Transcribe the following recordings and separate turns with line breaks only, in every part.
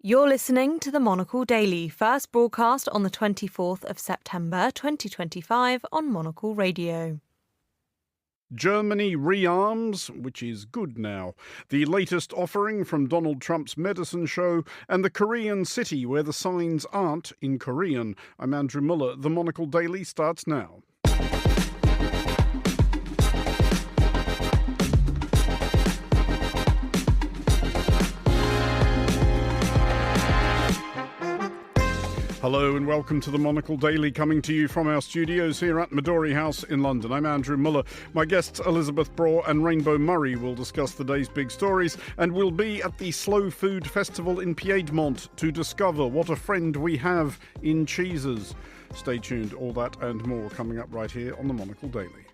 You're listening to the Monocle Daily, first broadcast on the 24th of September 2025 on Monocle Radio.
Germany rearms, which is good now. The latest offering from Donald Trump's medicine show, and the Korean city where the signs aren't in Korean. I'm Andrew Muller. The Monocle Daily starts now. Hello and welcome to the Monocle Daily, coming to you from our studios here at Midori House in London. I'm Andrew Muller. My guests Elizabeth Braw and Rainbow Murray will discuss the day's big stories, and we'll be at the Slow Food Festival in Piedmont to discover what a friend we have in cheeses. Stay tuned, all that and more coming up right here on the Monocle Daily.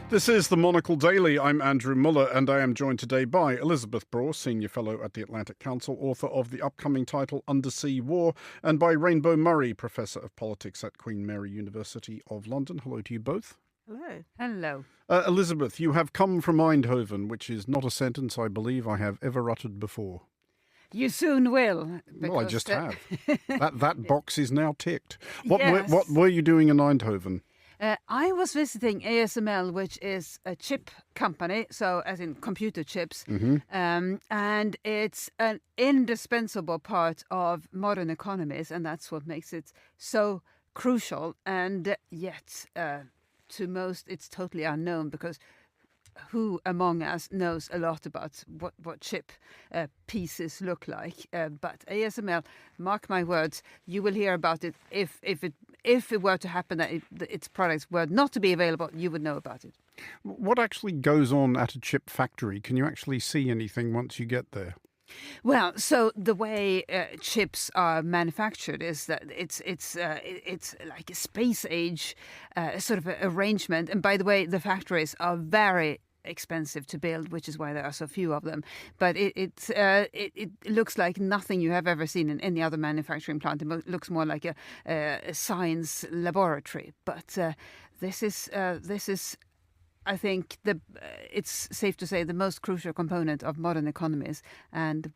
This is the Monocle Daily. I'm Andrew Muller, and I am joined today by Elizabeth Braw, Senior Fellow at the Atlantic Council, author of the upcoming title Undersea War, and by Rainbow Murray, Professor of Politics at Queen Mary University of London. Hello to you both.
Hello.
Hello.
Elizabeth, you have come from Eindhoven, which is not a sentence I believe I have ever uttered before.
You soon will.
Well, I just have. That box is now ticked.
Yes.
What were you doing in Eindhoven?
I was visiting ASML, which is a chip company, so as in computer chips, and it's an indispensable part of modern economies, and that's what makes it so crucial. And yet, to most, it's totally unknown, because who among us knows a lot about what chip pieces look like? But ASML, mark my words, you will hear about it. If it were to happen that its products were not to be available, you would know about it.
What actually goes on at a chip factory? Can you actually see anything once you get there?
Well, so the way chips are manufactured is that it's like a space age sort of arrangement. And by the way, the factories are very expensive to build, which is why there are so few of them. But it looks like nothing you have ever seen in any other manufacturing plant. It looks more like a science laboratory. But this is, I think, it's safe to say, the most crucial component of modern economies. And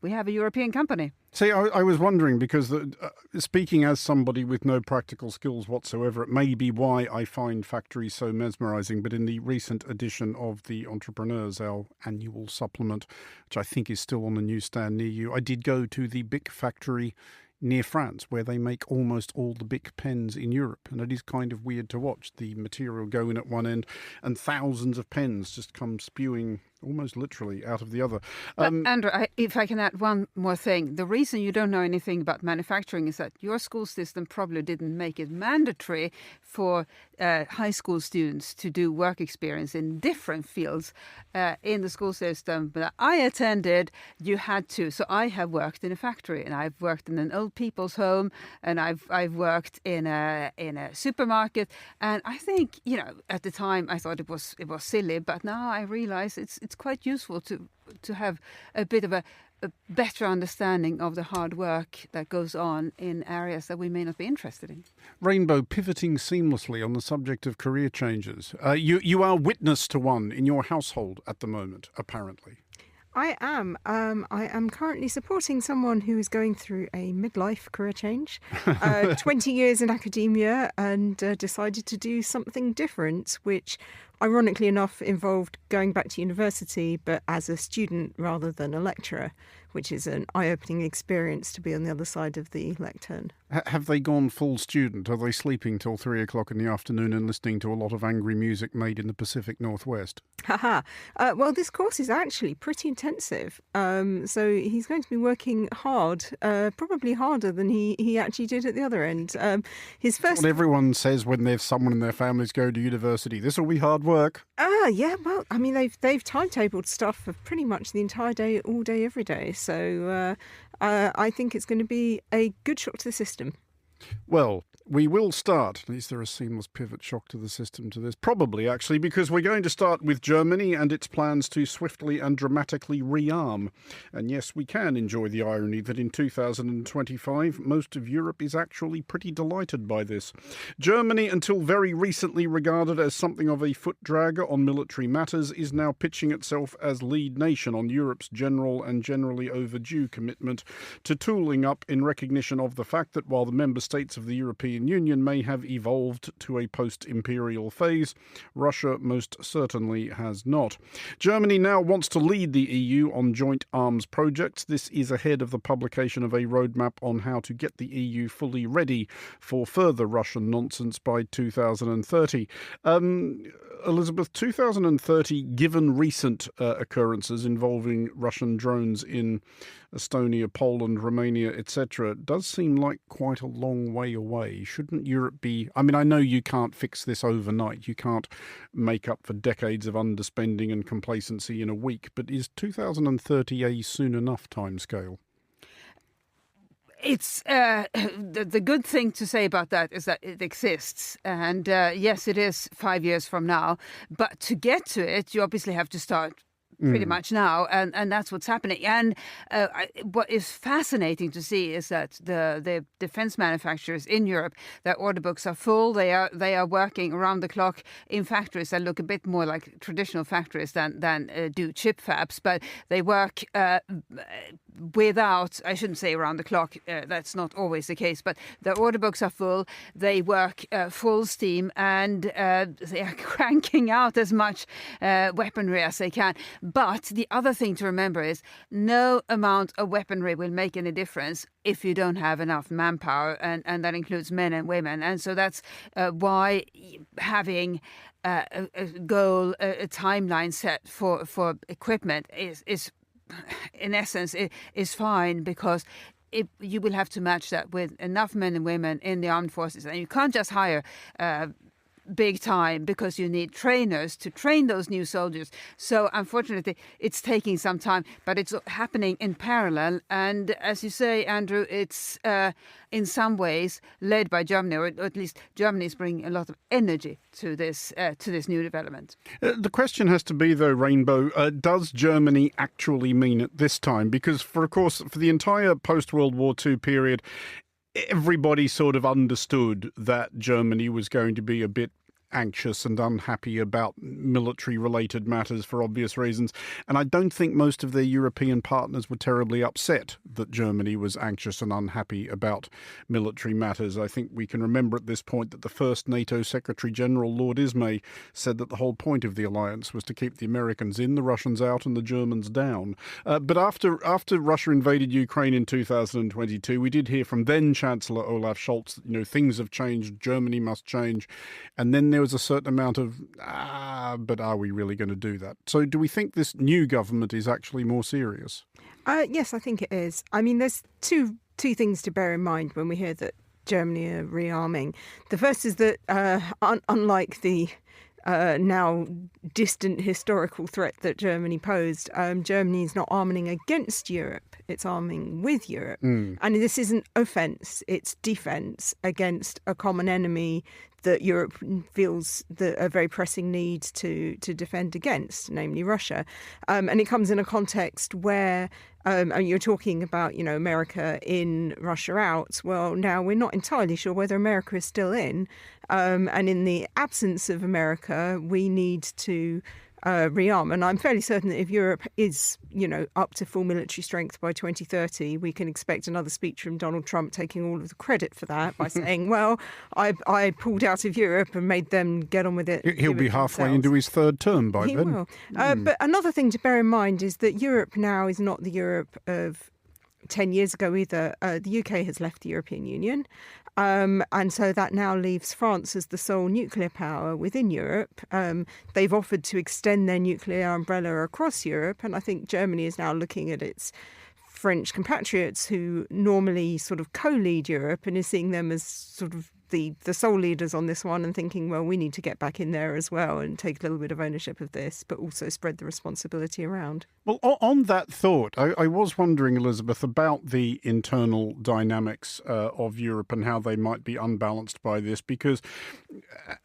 we have a European company.
See, I was wondering, because speaking as somebody with no practical skills whatsoever, it may be why I find factories so mesmerising. But in the recent edition of the Entrepreneurs, our annual supplement, which I think is still on the newsstand near you, I did go to the Bic factory near France, where they make almost all the Bic pens in Europe. And it is kind of weird to watch the material go in at one end and thousands of pens just come spewing almost literally out of the other.
Andrew, if I can add one more thing. The reason you don't know anything about manufacturing is that your school system probably didn't make it mandatory for high school students to do work experience in different fields in the school system. But I attended, you had to. So I have worked in a factory, and I've worked in an old people's home, and I've worked in a supermarket. And I think, at the time I thought it was silly, but now I realize it's quite useful to have a bit of a better understanding of the hard work that goes on in areas that we may not be interested in.
Rainbow, pivoting seamlessly on the subject of career changes. You are witness to one in your household at the moment, apparently.
I am. I am currently supporting someone who is going through a midlife career change, 20 years in academia, and decided to do something different, which ironically enough involved going back to university, but as a student rather than a lecturer, which is an eye-opening experience to be on the other side of the lectern.
Have they gone full student? Are they sleeping till 3 o'clock in the afternoon and listening to a lot of angry music made in the Pacific Northwest?
Well, this course is actually pretty intensive. So he's going to be working hard, probably harder than he actually did at the other end. That's
what everyone says when there's someone in their families go to university. This will be hard work.
Yeah, well, I mean, they've timetabled stuff for pretty much the entire day, all day, every day. So I think it's going to be a good shock to the system.
Well, We will start. Is there a seamless pivot shock to the system to this? Probably, actually, because we're going to start with Germany and its plans to swiftly and dramatically rearm. And yes, we can enjoy the irony that in 2025, most of Europe is actually pretty delighted by this. Germany, until very recently regarded as something of a foot dragger on military matters, is now pitching itself as lead nation on Europe's general and generally overdue commitment to tooling up in recognition of the fact that while the member states of the European Union may have evolved to a post-imperial phase, Russia most certainly has not. Germany now wants to lead the EU on joint arms projects. This is ahead of the publication of a roadmap on how to get the EU fully ready for further Russian nonsense by 2030. Elizabeth, 2030, given recent occurrences involving Russian drones in Estonia, Poland, Romania, etc., does seem like quite a long way away. Shouldn't Europe be... I mean, I know you can't fix this overnight. You can't make up for decades of underspending and complacency in a week. But is 2030 a soon enough timescale?
It's the good thing to say about that is that it exists. And yes, it is 5 years from now. But to get to it, you obviously have to start pretty much now. And that's what's happening. And what is fascinating to see is that the defense manufacturers in Europe, their order books are full. They are working around the clock in factories that look a bit more like traditional factories than do chip fabs. But they work without, I shouldn't say around the clock, that's not always the case, but the order books are full, they work full steam, and they are cranking out as much weaponry as they can. But the other thing to remember is no amount of weaponry will make any difference if you don't have enough manpower, and that includes men and women. And so that's why having a goal, a timeline set for equipment is in essence, is fine, because you will have to match that with enough men and women in the armed forces. And you can't just hire big time, because you need trainers to train those new soldiers. So unfortunately, it's taking some time, but it's happening in parallel. And as you say, Andrew, it's in some ways led by Germany, or at least Germany is bringing a lot of energy to this new development.
The question has to be, though, Rainbow, does Germany actually mean it this time? Because, of course, for the entire post-World War II period, everybody sort of understood that Germany was going to be a bit anxious and unhappy about military-related matters for obvious reasons. And I don't think most of their European partners were terribly upset that Germany was anxious and unhappy about military matters. I think we can remember at this point that the first NATO Secretary-General, Lord Ismay, said that the whole point of the alliance was to keep the Americans in, the Russians out, and the Germans down. But after Russia invaded Ukraine in 2022, we did hear from then Chancellor Olaf Scholz that, things have changed, Germany must change. And then there was a certain amount of, but are we really going to do that? So do we think this new government is actually more serious?
Yes, I think it is. I mean, there's two things to bear in mind when we hear that Germany are rearming. The first is that unlike the now distant historical threat that Germany posed, Germany is not arming against Europe, it's arming with Europe. And this isn't offence, it's defence against a common enemy that Europe feels a very pressing need to defend against, namely Russia. And it comes in a context where you're talking about, America in, Russia out. Well, now we're not entirely sure whether America is still in. And in the absence of America, we need to rearm. And I'm fairly certain that if Europe is, up to full military strength by 2030, we can expect another speech from Donald Trump taking all of the credit for that by saying, well, I pulled out of Europe and made them get on with it.
He'll be halfway into his third term by then.
He will. But another thing to bear in mind is that Europe now is not the Europe of 10 years ago either. The UK has left the European Union. And so that now leaves France as the sole nuclear power within Europe. They've offered to extend their nuclear umbrella across Europe. And I think Germany is now looking at its French compatriots who normally sort of co-lead Europe and is seeing them as sort of the sole leaders on this one and thinking, well, we need to get back in there as well and take a little bit of ownership of this, but also spread the responsibility around.
Well, on that thought, I was wondering, Elizabeth, about the internal dynamics of Europe and how they might be unbalanced by this, because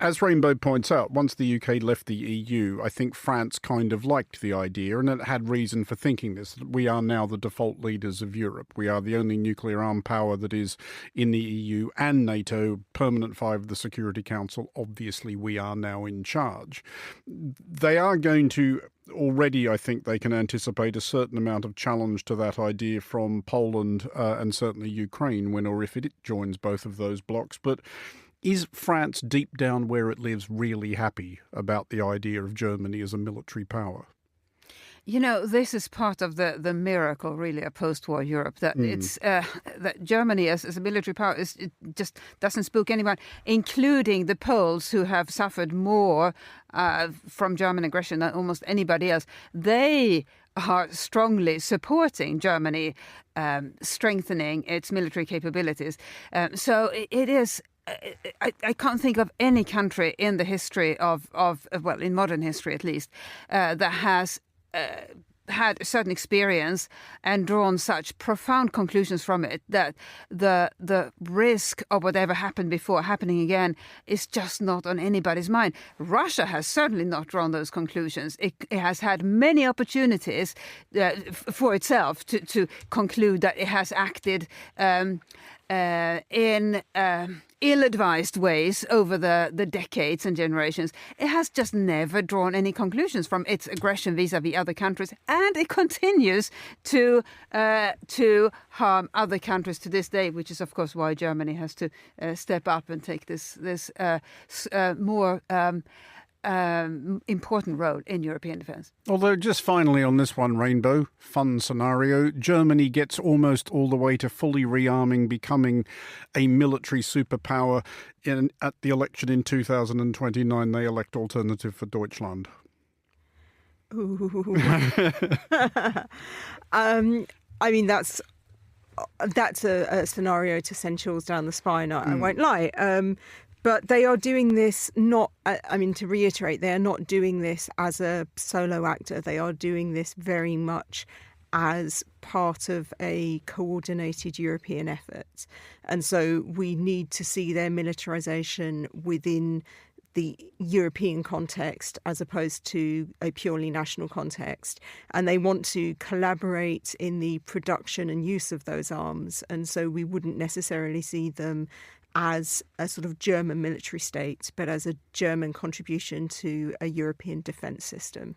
as Rainbow points out, once the UK left the EU, I think France kind of liked the idea, and it had reason for thinking this. We are now the default leaders of Europe. We are the only nuclear armed power that is in the EU and NATO, permanent 5 of the Security Council. Obviously, we are now in charge. They are going to already, I think they can anticipate a certain amount of challenge to that idea from Poland and certainly Ukraine when or if it joins both of those blocs. But is France, deep down where it lives, really happy about the idea of Germany as a military power?
You know, this is part of the miracle, really, of post-war Europe, that it's that Germany as a military power it just doesn't spook anyone, including the Poles, who have suffered more from German aggression than almost anybody else. They are strongly supporting Germany strengthening its military capabilities. So it is. I can't think of any country in the history of well, in modern history at least, that has had a certain experience and drawn such profound conclusions from it that the risk of whatever happened before happening again is just not on anybody's mind. Russia has certainly not drawn those conclusions. It has had many opportunities for itself to conclude that it has acted in ill-advised ways over the decades and generations. It has just never drawn any conclusions from its aggression vis-à-vis other countries, and it continues to harm other countries to this day, which is, of course, why Germany has to step up and take this more important role in European defence.
Although, just finally on this one, Rainbow, fun scenario, Germany gets almost all the way to fully rearming, becoming a military superpower. At the election in 2029, they elect Alternative for Deutschland.
Ooh. I mean, that's a scenario to send chills down the spine, I won't lie. But they are doing this not, I mean, to reiterate, they are not doing this as a solo actor. They are doing this very much as part of a coordinated European effort. And so we need to see their militarisation within the European context as opposed to a purely national context. And they want to collaborate in the production and use of those arms. And so we wouldn't necessarily see them as a sort of German military state, but as a German contribution to a European defence system.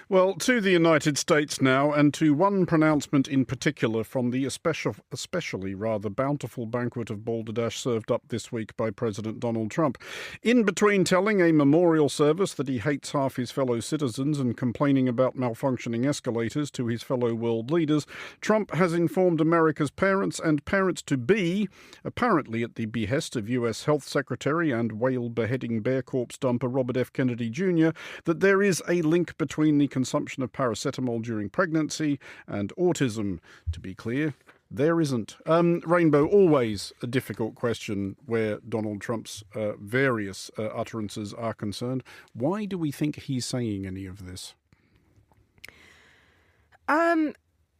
Well, to the United States now, and to one pronouncement in particular from the especially rather bountiful banquet of balderdash served up this week by President Donald Trump. In between telling a memorial service that he hates half his fellow citizens and complaining about malfunctioning escalators to his fellow world leaders, Trump has informed America's parents and parents-to-be, apparently at the behest of U.S. Health Secretary and whale-beheading bear corpse dumper Robert F. Kennedy Jr., that there is a link between the consumption of paracetamol during pregnancy and autism. To be clear, there isn't. Rainbow, always a difficult question where Donald Trump's various utterances are concerned. Why do we think he's saying any of this?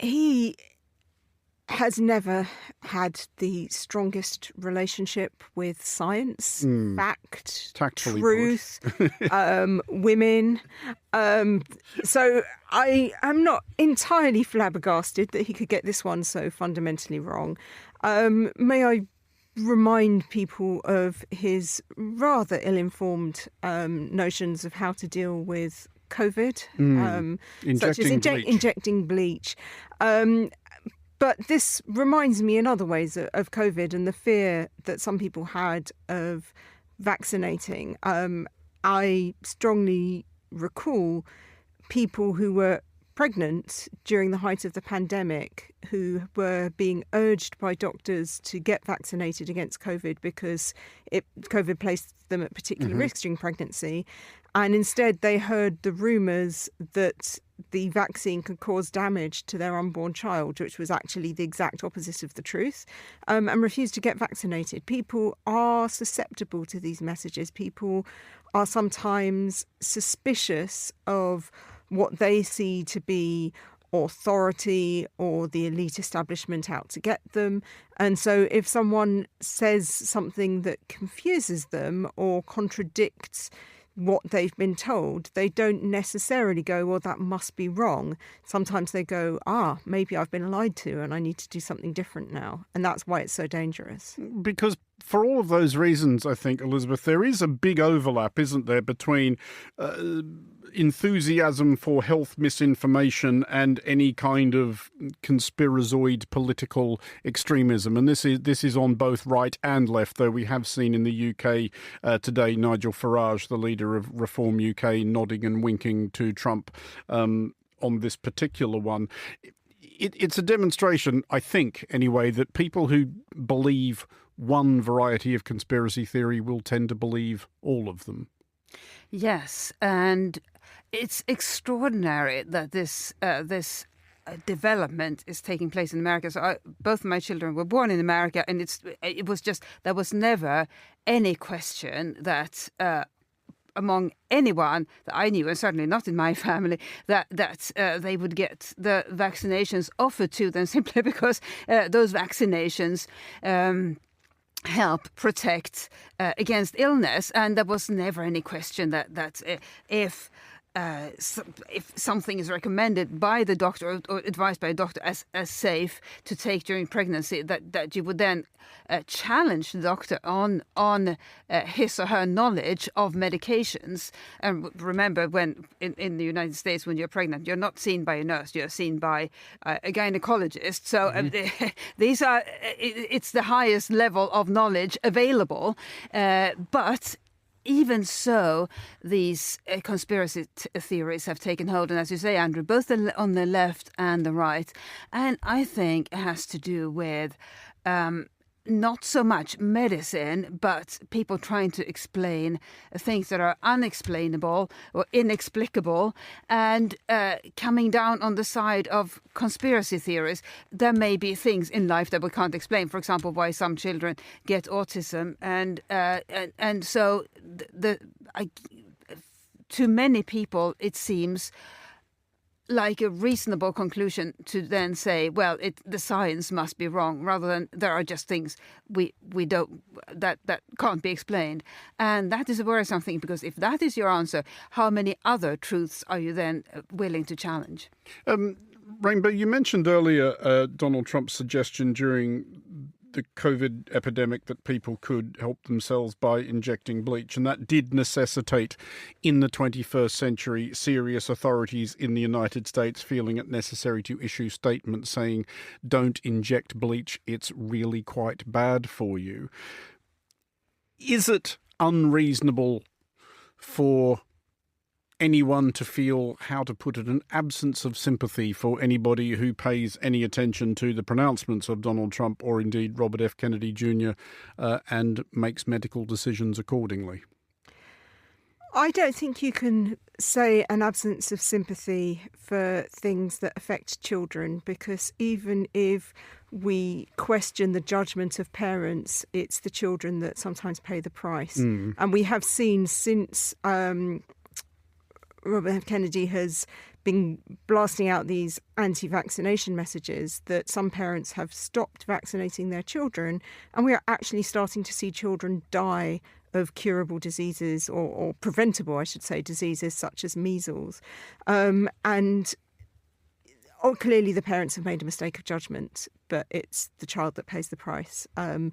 He has never had the strongest relationship with science, fact,
tactfully
truth, women. So I am not entirely flabbergasted that he could get this one so fundamentally wrong. May I remind people of his rather ill-informed notions of how to deal with COVID, such as injecting bleach. But this reminds me in other ways of COVID and the fear that some people had of vaccinating. I strongly recall people who were pregnant during the height of the pandemic who were being urged by doctors to get vaccinated against COVID because COVID placed them at particular risk during pregnancy. And instead, they heard the rumours that the vaccine could cause damage to their unborn child, which was actually the exact opposite of the truth, and refused to get vaccinated. People are susceptible to these messages. People are sometimes suspicious of what they see to be authority or the elite establishment out to get them. And so if someone says something that confuses them or contradicts what they've been told, they don't necessarily go, well, that must be wrong. Sometimes they go, maybe I've been lied to and I need to do something different now. And that's why it's so dangerous.
Because for all of those reasons, I think, Elizabeth, there is a big overlap, isn't there, between enthusiasm for health misinformation and any kind of conspirazoid political extremism. And this is on both right and left, though we have seen in the UK today Nigel Farage, the leader of Reform UK, nodding and winking to Trump on this particular one. It's a demonstration, I think, anyway, that people who believe one variety of conspiracy theory will tend to believe all of them.
Yes, and it's extraordinary that this development is taking place in America. So both of my children were born in America, and it was just, there was never any question that among anyone that I knew, and certainly not in my family, that they would get the vaccinations offered to them simply because those vaccinations help protect against illness. And there was never any question that if something is recommended by the doctor or advised by a doctor as safe to take during pregnancy, that you would then challenge the doctor on his or her knowledge of medications. And remember, when in the United States, when you're pregnant, you're not seen by a nurse, you're seen by a gynecologist. So these are it's the highest level of knowledge available, but even so, these conspiracy theories have taken hold, and as you say, Andrew, both on the left and the right. And I think it has to do with not so much medicine, but people trying to explain things that are unexplainable or inexplicable, and coming down on the side of conspiracy theories. There may be things in life that we can't explain. For example, why some children get autism, and so to many people it seems like a reasonable conclusion to then say, well, the science must be wrong, rather than there are just things we don't that can't be explained. And that is a worrisome thing, because if that is your answer, how many other truths are you then willing to challenge?
Rainbow, you mentioned earlier Donald Trump's suggestion during the COVID epidemic that people could help themselves by injecting bleach. And that did necessitate, in the 21st century, serious authorities in the United States feeling it necessary to issue statements saying, don't inject bleach, it's really quite bad for you. Is it unreasonable for anyone to feel, how to put it, an absence of sympathy for anybody who pays any attention to the pronouncements of Donald Trump or indeed Robert F. Kennedy Jr. And makes medical decisions accordingly?
I don't think you can say an absence of sympathy for things that affect children, because even if we question the judgment of parents, it's the children that sometimes pay the price. And we have seen since Robert F. Kennedy has been blasting out these anti-vaccination messages that some parents have stopped vaccinating their children, and we are actually starting to see children die of curable diseases or preventable, I should say, diseases such as measles. And clearly the parents have made a mistake of judgment, but it's the child that pays the price. And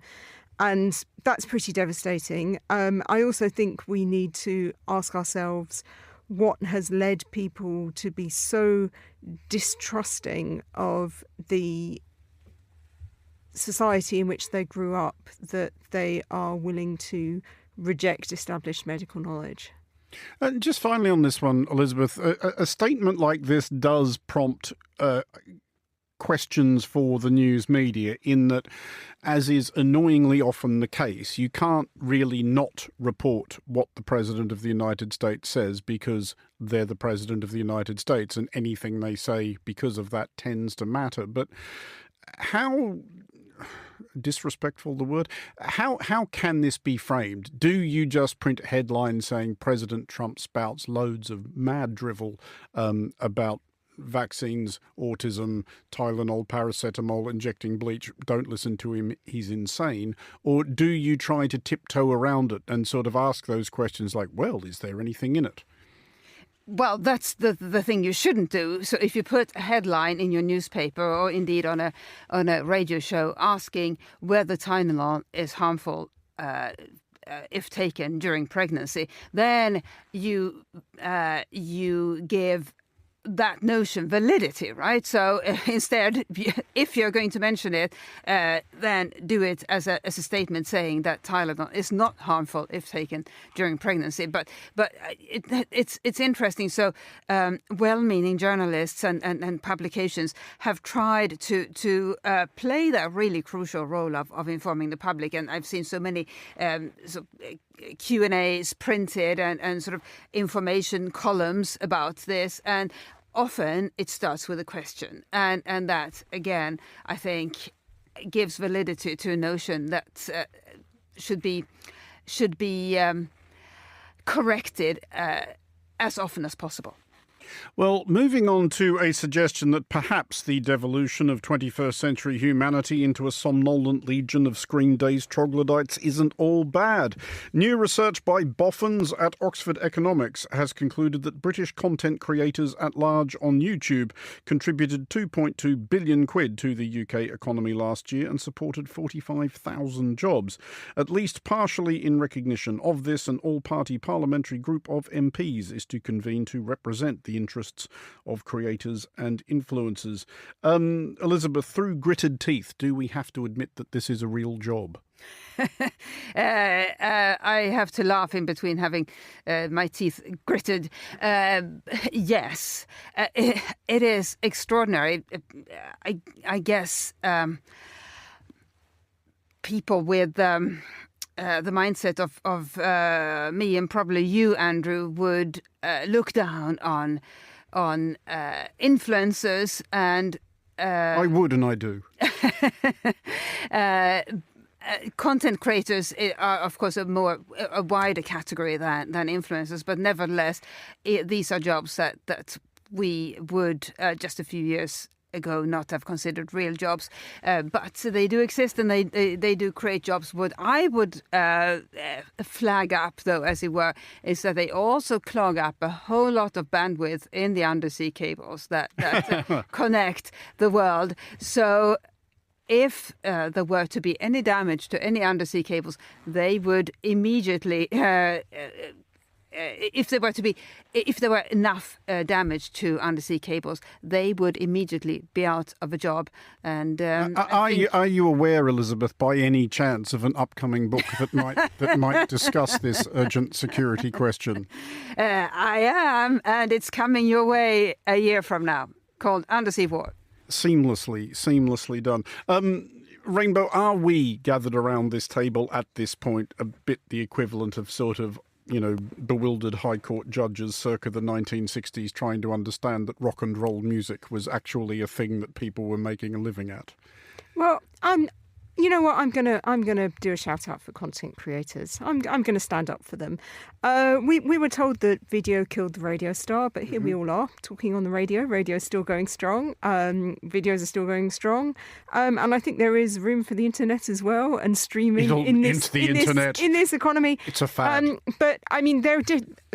that's pretty devastating. I also think we need to ask ourselves what has led people to be so distrusting of the society in which they grew up that they are willing to reject established medical knowledge.
And just finally on this one, Elizabeth, a statement like this does prompt questions for the news media in that, as is annoyingly often the case, you can't really not report what the President of the United States says because they're the President of the United States and anything they say because of that tends to matter. But how disrespectful the word? How can this be framed? Do you just print headlines saying President Trump spouts loads of mad drivel about vaccines, autism, Tylenol, paracetamol, injecting bleach, don't listen to him, he's insane? Or do you try to tiptoe around it and sort of ask those questions like, well, is there anything in it?
Well, that's the thing you shouldn't do. So if you put a headline in your newspaper or indeed on a radio show asking whether Tylenol is harmful if taken during pregnancy, then you give that notion validity, right? So instead, if you're going to mention it, then do it as a statement saying that Tylenol is not harmful if taken during pregnancy. But it's interesting. So well-meaning journalists and publications have tried to play that really crucial role of informing the public, and I've seen so many Q&As printed and sort of information columns about this, and often it starts with a question, and that again I think gives validity to a notion that should be corrected as often as possible.
Well, moving on to a suggestion that perhaps the devolution of 21st century humanity into a somnolent legion of screen-dazed troglodytes isn't all bad. New research by Boffins at Oxford Economics has concluded that British content creators at large on YouTube contributed 2.2 billion quid to the UK economy last year and supported 45,000 jobs. At least partially in recognition of this, an all-party parliamentary group of MPs is to convene to represent the interests of creators and influencers. Elizabeth, through gritted teeth, do we have to admit that this is a real job?
I have to laugh in between having my teeth gritted. Yes, it is extraordinary. I guess people with the mindset of me and probably you, Andrew, would look down on influencers and
I would, and I do.
Content creators are, of course, a wider category than influencers, but nevertheless, these are jobs that we would just a few years ago not have considered real jobs, but they do exist and they do create jobs. What I would flag up, though, as it were, is that they also clog up a whole lot of bandwidth in the undersea cables that connect the world. So if there were to be any damage to any undersea cables, they would immediately if there were enough damage to undersea cables, they would immediately be out of a job. And
are you aware, Elizabeth, by any chance, of an upcoming book that might discuss this urgent security question?
I am, and it's coming your way a year from now, called Undersea War. Seamlessly done.
Rainbow, are we gathered around this table at this point a bit the equivalent of sort of, bewildered High Court judges circa the 1960s trying to understand that rock and roll music was actually a thing that people were making a living at?
Well, you know what? I'm gonna do a shout out for content creators. I'm gonna stand up for them. We were told that video killed the radio star, but here we all are talking on the radio. Radio is still going strong. Videos are still going strong, and I think there is room for the internet as well and streaming in this economy.
It's a fad.
But I mean,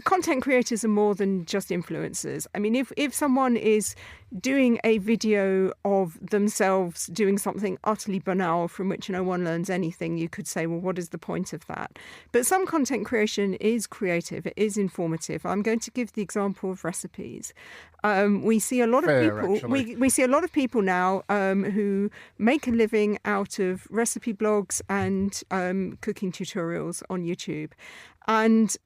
content creators are more than just influencers. I mean, if someone is doing a video of themselves doing something utterly banal from which no one learns anything, you could say, well, what is the point of that? But some content creation is creative, it is informative. I'm going to give the example of recipes. We see a lot of people. We see a lot of people now who make a living out of recipe blogs and cooking tutorials on YouTube, and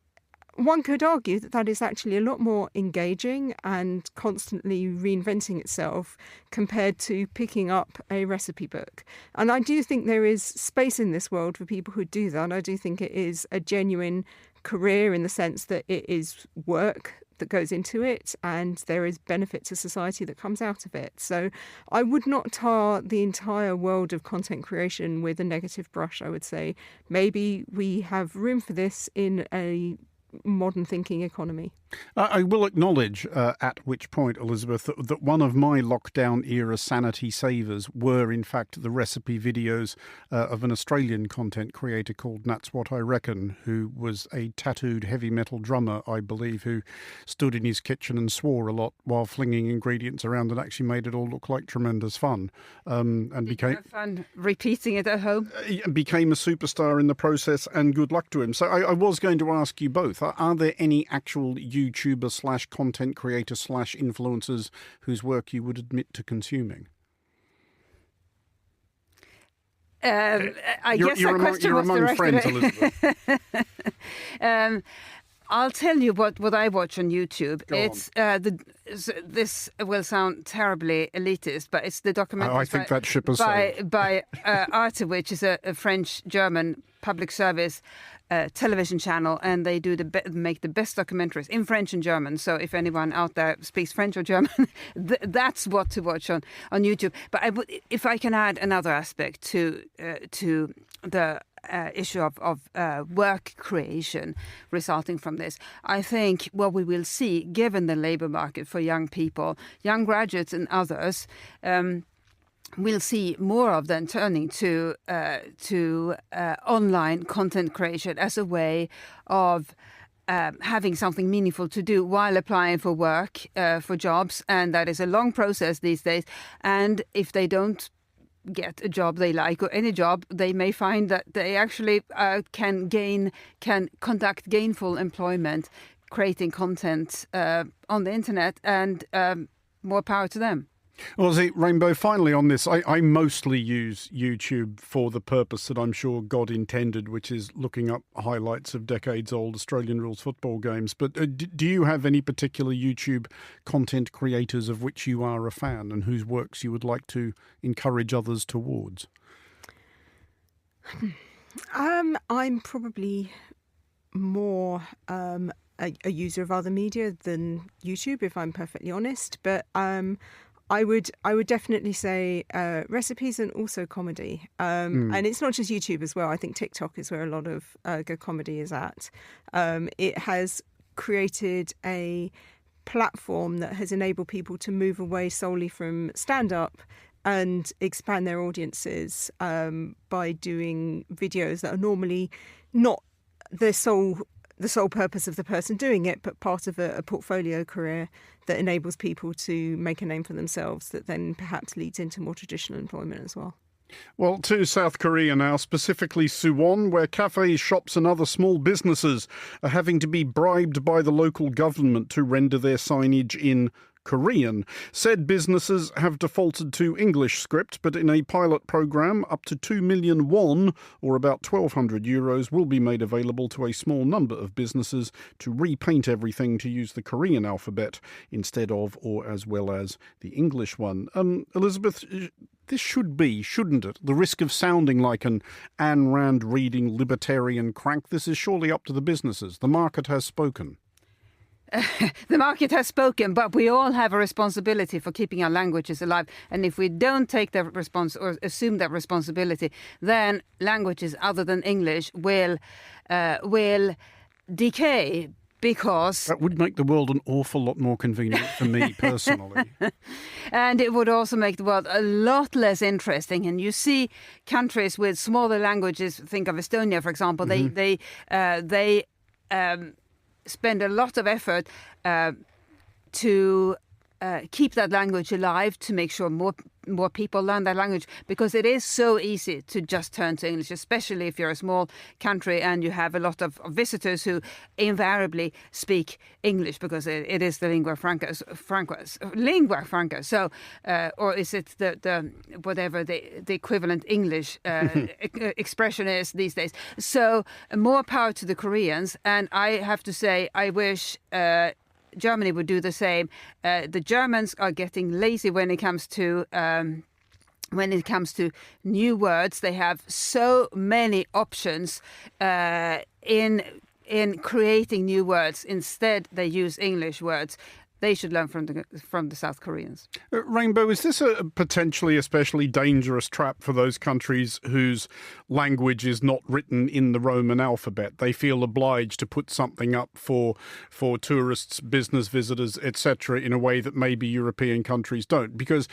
one could argue that that is actually a lot more engaging and constantly reinventing itself compared to picking up a recipe book. And I do think there is space in this world for people who do that. I do think it is a genuine career in the sense that it is work that goes into it and there is benefit to society that comes out of it. So I would not tar the entire world of content creation with a negative brush. I would say maybe we have room for this in a modern thinking economy.
I will acknowledge at which point, Elizabeth, that one of my lockdown era sanity savers were in fact the recipe videos of an Australian content creator called That's What I Reckon, who was a tattooed heavy metal drummer, I believe, who stood in his kitchen and swore a lot while flinging ingredients around and actually made it all look like tremendous fun.
Did you have fun repeating it at home?
Became a superstar in the process, and good luck to him. So I was going to ask you both, are there any actual YouTuber / content creator / influencers whose work you would admit to consuming?
I guess that question was
among friends,
directed
Elizabeth.
I'll tell you what I watch on YouTube.
Go
on. This will sound terribly elitist, but it's the documentary
I think that ship has sailed.
by Arte, which is a French-German public service television channel, and they do make the best documentaries in French and German. So if anyone out there speaks French or German, that's what to watch on YouTube. But if I can add another aspect to the issue of work creation resulting from this, I think what we will see, given the labour market for young people, young graduates and others, we'll see more of them turning to online content creation as a way of having something meaningful to do while applying for work, for jobs. And that is a long process these days. And if they don't get a job they like or any job, they may find that they actually can conduct gainful employment, creating content on the internet, and more power to them.
Well, see, Rainbow, finally on this, I mostly use YouTube for the purpose that I'm sure God intended, which is looking up highlights of decades-old Australian rules football games. But do you have any particular YouTube content creators of which you are a fan and whose works you would like to encourage others towards?
I'm probably more a user of other media than YouTube, if I'm perfectly honest. But I would definitely say recipes and also comedy. And it's not just YouTube as well. I think TikTok is where a lot of good comedy is at. It has created a platform that has enabled people to move away solely from stand-up and expand their audiences by doing videos that are normally not the sole purpose of the person doing it, but part of a portfolio career that enables people to make a name for themselves that then perhaps leads into more traditional employment as well.
Well, to South Korea now, specifically Suwon, where cafes, shops and other small businesses are having to be bribed by the local government to render their signage in Korean. Said businesses have defaulted to English script, but in a pilot programme, up to 2 million won, or about €1,200, will be made available to a small number of businesses to repaint everything to use the Korean alphabet instead of or as well as the English one. Elizabeth, this should be, shouldn't it, the risk of sounding like an Ayn Rand reading libertarian crank? This is surely up to the businesses. The market has spoken.
The market has spoken, but we all have a responsibility for keeping our languages alive. And if we don't take that or assume that responsibility, then languages other than English will decay. Because
that would make the world an awful lot more convenient for me personally.
And it would also make the world a lot less interesting. And you see countries with smaller languages, think of Estonia, for example, they spend a lot of effort to keep that language alive, to make sure more people learn that language, because it is so easy to just turn to English, especially if you're a small country and you have a lot of visitors who invariably speak English, because it is the lingua franca. So, or is it the whatever the equivalent English expression is these days? So more power to the Koreans, and I have to say, I wish Germany would do the same. The Germans are getting lazy when it comes to new words. They have so many options in creating new words. Instead, they use English words. They should learn from the South Koreans.
Rainbow, is this a potentially especially dangerous trap for those countries whose language is not written in the Roman alphabet? They feel obliged to put something up for tourists, business visitors, etc., in a way that maybe European countries don't. Because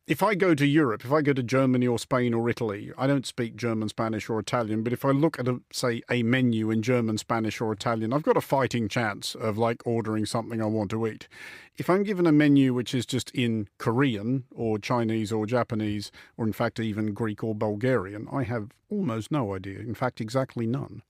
if I go to Europe, if I go to Germany or Spain or Italy, I don't speak German, Spanish or Italian, but if I look at, say, a menu in German, Spanish or Italian, I've got a fighting chance of ordering something I want to eat. If I'm given a menu which is just in Korean or Chinese or Japanese, or in fact even Greek or Bulgarian, I have almost no idea. In fact, exactly none.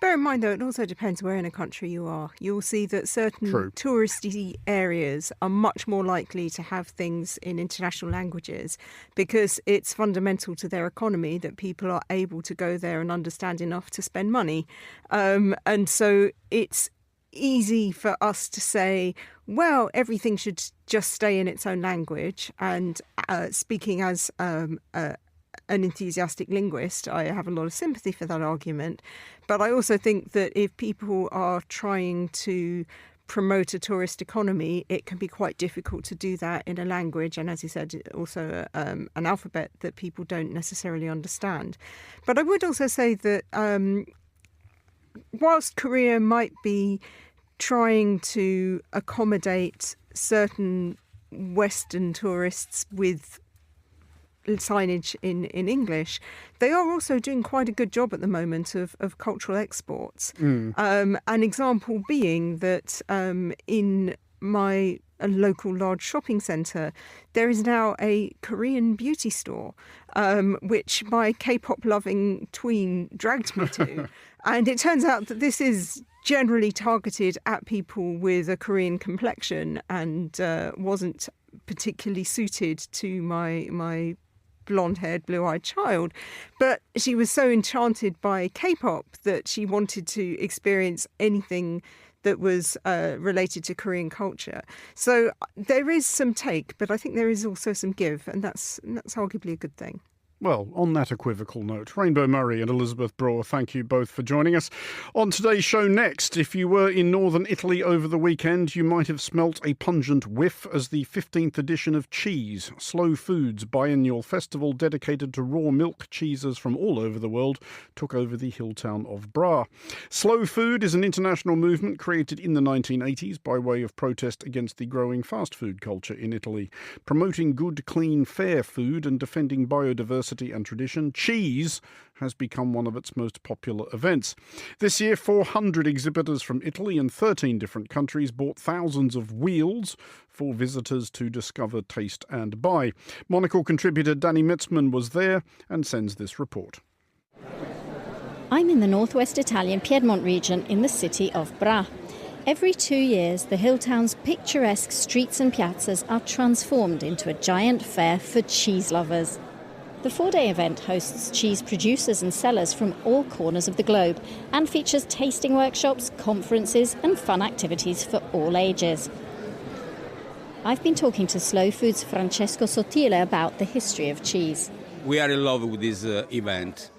Bear in mind, though, it also depends where in a country you are. You'll see that certain touristy areas are much more likely to have things in international languages, because it's fundamental to their economy that people are able to go there and understand enough to spend money. And so it's easy for us to say, well, everything should just stay in its own language. And speaking as an enthusiastic linguist, I have a lot of sympathy for that argument. But I also think that if people are trying to promote a tourist economy, it can be quite difficult to do that in a language, and as you said, also an alphabet that people don't necessarily understand. But I would also say that whilst Korea might be trying to accommodate certain Western tourists with signage in English, they are also doing quite a good job at the moment of cultural exports. An example being that in my local large shopping centre, there is now a Korean beauty store, which my K-pop loving tween dragged me to. And it turns out that this is generally targeted at people with a Korean complexion, and wasn't particularly suited to my blonde-haired, blue-eyed child. But she was so enchanted by K-pop that she wanted to experience anything that was related to Korean culture. So there is some take, but I think there is also some give, and that's arguably a good thing.
Well, on that equivocal note, Rainbow Murray and Elizabeth Brewer, thank you both for joining us. On today's show next, if you were in northern Italy over the weekend, you might have smelt a pungent whiff as the 15th edition of Cheese, Slow Food's biennial festival dedicated to raw milk cheeses from all over the world, took over the hill town of Bra. Slow Food is an international movement created in the 1980s by way of protest against the growing fast food culture in Italy. Promoting good, clean, fair food and defending biodiversity and tradition, Cheese has become one of its most popular events. This year, 400 exhibitors from Italy and 13 different countries bought thousands of wheels for visitors to discover, taste and buy. Monocle contributor Danny Metzman was there and sends this report.
I'm in the northwest Italian Piedmont region in the city of Bra. Every 2 years, the hill town's picturesque streets and piazzas are transformed into a giant fair for cheese lovers. The 4-day event hosts cheese producers and sellers from all corners of the globe and features tasting workshops, conferences and fun activities for all ages. I've been talking to Slow Food's Francesco Sottile about the history of cheese.
We are in love with this event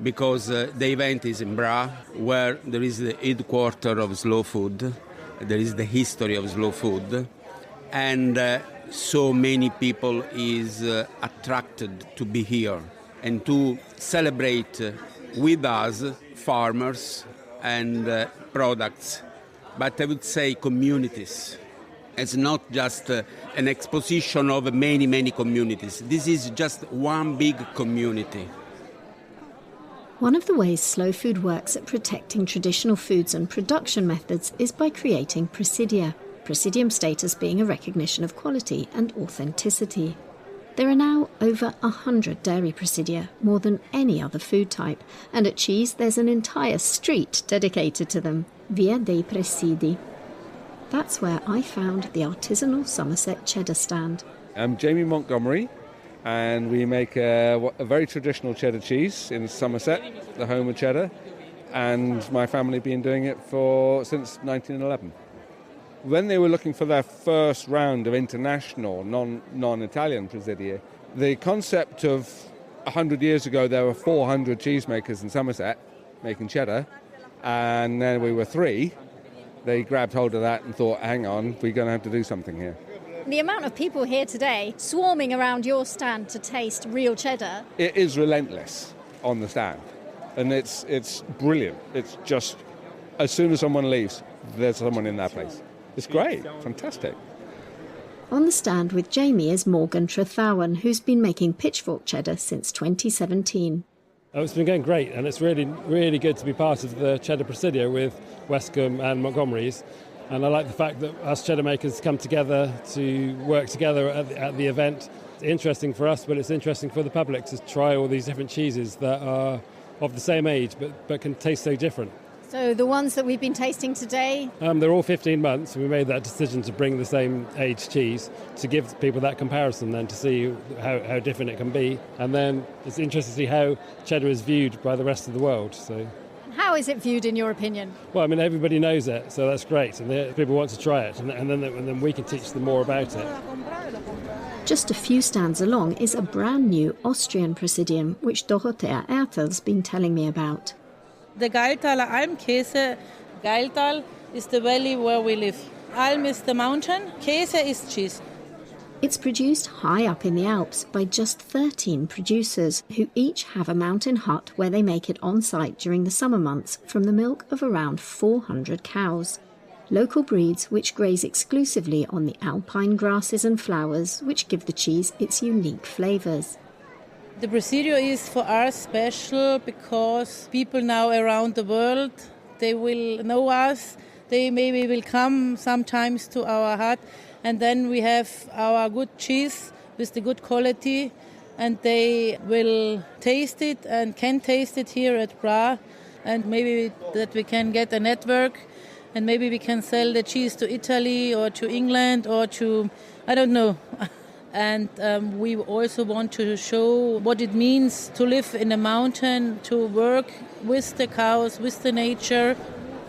because the event is in Bra, where there is the headquarters of Slow Food, there is the history of Slow Food, and so many people is attracted to be here and to celebrate with us farmers and products, but I would say communities. It's not just an exposition of many, many communities. This is just one big community.
One of the ways Slow Food works at protecting traditional foods and production methods is by creating presidia. Presidium status being a recognition of quality and authenticity. There are now over 100 dairy Presidia, more than any other food type, and at cheese there's an entire street dedicated to them, Via dei Presidi. That's where I found the artisanal Somerset cheddar stand.
I'm Jamie Montgomery, and we make a very traditional cheddar cheese in Somerset, the home of cheddar, and my family have been doing it since 1911. When they were looking for their first round of international non-Italian Presidia, the concept of 100 years ago there were 400 cheesemakers in Somerset making cheddar, and then we were 3. They grabbed hold of that and thought, hang on, we're going to have to do something here.
The amount of people here today swarming around your stand to taste real cheddar.
It is relentless on the stand, and it's brilliant. It's just, as soon as someone leaves, there's someone in that place. It's great, fantastic.
On the stand with Jamie is Morgan Trethowan, who's been making pitchfork cheddar since 2017.
Oh, it's been going great, and it's really, really good to be part of the Cheddar Presidio with Westcombe and Montgomery's. And I like the fact that us cheddar makers come together to work together at the event. It's interesting for us, but it's interesting for the public to try all these different cheeses that are of the same age but can taste so different.
So the ones that we've been tasting today?
They're all 15 months. We made that decision to bring the same age cheese to give people that comparison then to see how different it can be. And then it's interesting to see how cheddar is viewed by the rest of the world. So,
how is it viewed in your opinion?
Well, I mean, everybody knows it, so that's great. And people want to try it, and then we can teach them more about it.
Just a few stands along is a brand new Austrian Presidium, which Dorothea Ertel's been telling me about.
The Gailtaler Almkäse. Gailtal is the valley where we live. Alm is the mountain. Käse is cheese.
It's produced high up in the Alps by just 13 producers who each have a mountain hut where they make it on site during the summer months from the milk of around 400 cows. Local breeds which graze exclusively on the alpine grasses and flowers which give the cheese its unique flavours.
The Presidio is for us special because people now around the world, they will know us. They maybe will come sometimes to our hut, and then we have our good cheese with the good quality, and they will taste it and can taste it here at Bra, and maybe that we can get a network, and maybe we can sell the cheese to Italy or to England or to, I don't know. And we also want to show what it means to live in a mountain, to work with the cows, with the nature.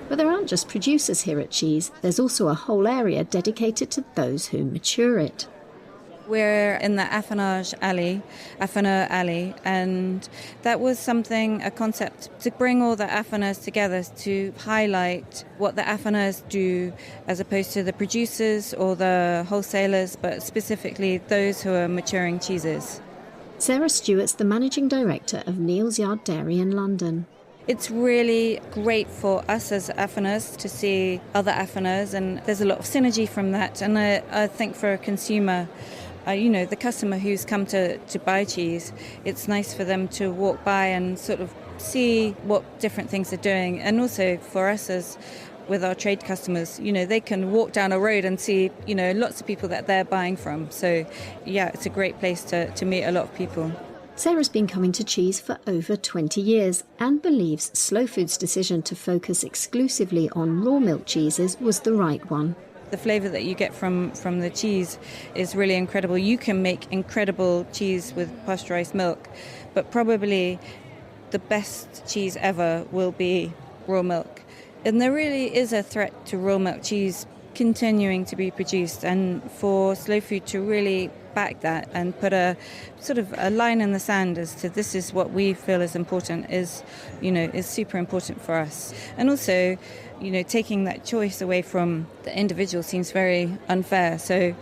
But there aren't just producers here at Cheese. There's also a whole area dedicated to those who mature it.
We're in the affinage alley, affineur alley, and that was a concept to bring all the affineurs together to highlight what the affineurs do as opposed to the producers or the wholesalers, but specifically those who are maturing cheeses.
Sarah Stewart's the managing director of Neal's Yard Dairy in London.
It's really great for us as affineurs to see other affineurs, and there's a lot of synergy from that. And I think for a consumer, the customer who's come to buy cheese, it's nice for them to walk by and sort of see what different things are doing. And also for us as with our trade customers, they can walk down a road and see, lots of people that they're buying from. So, yeah, it's a great place to meet a lot of people.
Sarah's been coming to Cheese for over 20 years and believes Slow Food's decision to focus exclusively on raw milk cheeses was the right one.
The flavour that you get from the cheese is really incredible. You can make incredible cheese with pasteurised milk, but probably the best cheese ever will be raw milk. And there really is a threat to raw milk cheese continuing to be produced, and for Slow Food to really back that and put a sort of a line in the sand as to this is what we feel is important is super important for us. And also, taking that choice away from the individual seems very unfair. So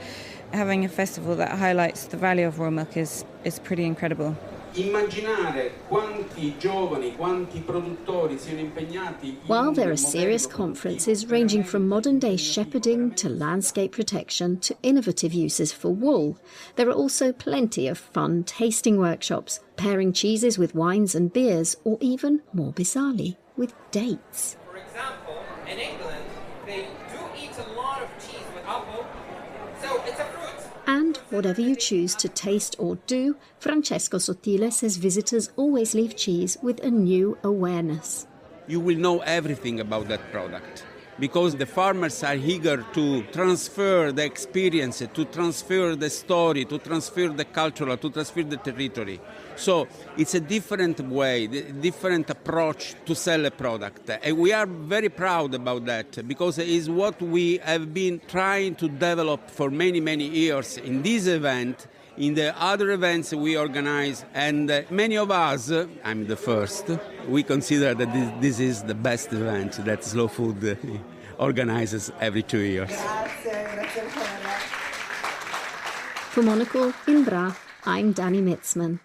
having a festival that highlights the value of raw milk is pretty incredible.
While there are serious conferences ranging from modern-day shepherding to landscape protection to innovative uses for wool, there are also plenty of fun tasting workshops, pairing cheeses with wines and beers, or even, more bizarrely, with dates.
For example, in England, they do eat a lot of cheese with
Whatever you choose to taste or do, Francesco Sottile says visitors always leave cheese with a new awareness.
You will know everything about that product because the farmers are eager to transfer the experience, to transfer the story, to transfer the cultural, to transfer the territory. So it's a different way, different approach to sell a product. And we are very proud about that because it is what we have been trying to develop for many, many years in this event, in the other events we organize. And many of us, I'm the first, we consider that this is the best event that Slow Food organizes every 2 years.
For Monocle in Bra, I'm Danny Mitzman.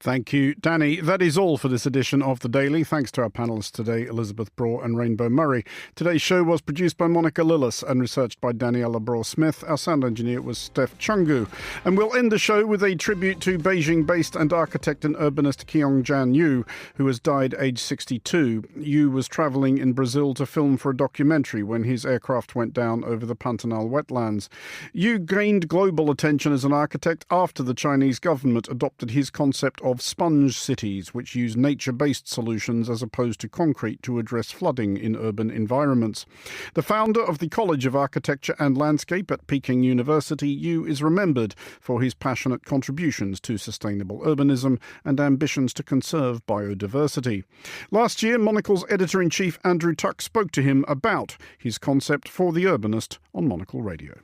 Thank you, Danny. That is all for this edition of The Daily. Thanks to our panellists today, Elizabeth Braw and Rainbow Murray. Today's show was produced by Monica Lillis and researched by Daniela Braw-Smith. Our sound engineer was Steph Chungu. And we'll end the show with a tribute to Beijing-based and architect and urbanist Kongjian Yu, who has died aged 62. Yu was travelling in Brazil to film for a documentary when his aircraft went down over the Pantanal wetlands. Yu gained global attention as an architect after the Chinese government adopted his concept of sponge cities, which use nature-based solutions as opposed to concrete to address flooding in urban environments. The founder of the College of Architecture and Landscape at Peking University, Yu is remembered for his passionate contributions to sustainable urbanism and ambitions to conserve biodiversity. Last year, Monocle's editor-in-chief Andrew Tuck spoke to him about his concept for The Urbanist on Monocle Radio.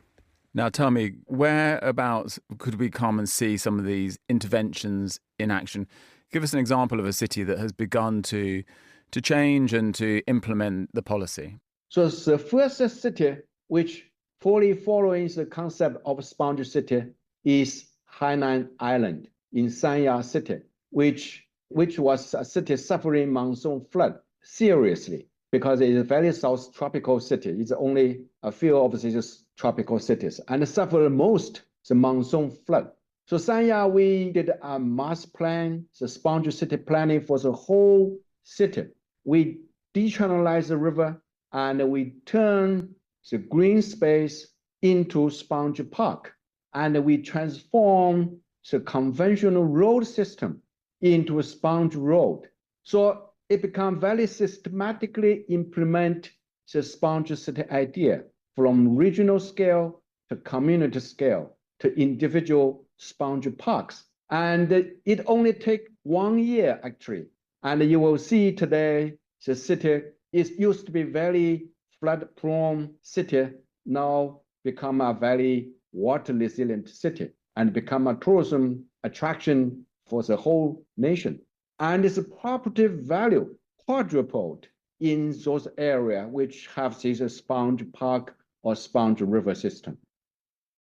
Now tell me, whereabouts could we come and see some of these interventions in action? Give us an example of a city that has begun to change and to implement the policy.
So the first city which fully following the concept of sponge city is Hainan Island in Sanya City, which was a city suffering monsoon flood seriously because it is a very south tropical city. It's only a few of these tropical cities and suffer most the monsoon flood. So Sanya, we did a master plan, the sponge city planning for the whole city. We dechannelize the river and we turn the green space into sponge park. And we transform the conventional road system into a sponge road. So it become very systematically implement the sponge city idea from regional scale to community scale to individual sponge parks. And it only take 1 year actually. And you will see today the city used to be very flood prone city, now become a very water resilient city and become a tourism attraction for the whole nation. And its property value quadrupled in those areas which have this sponge park or sponge river system.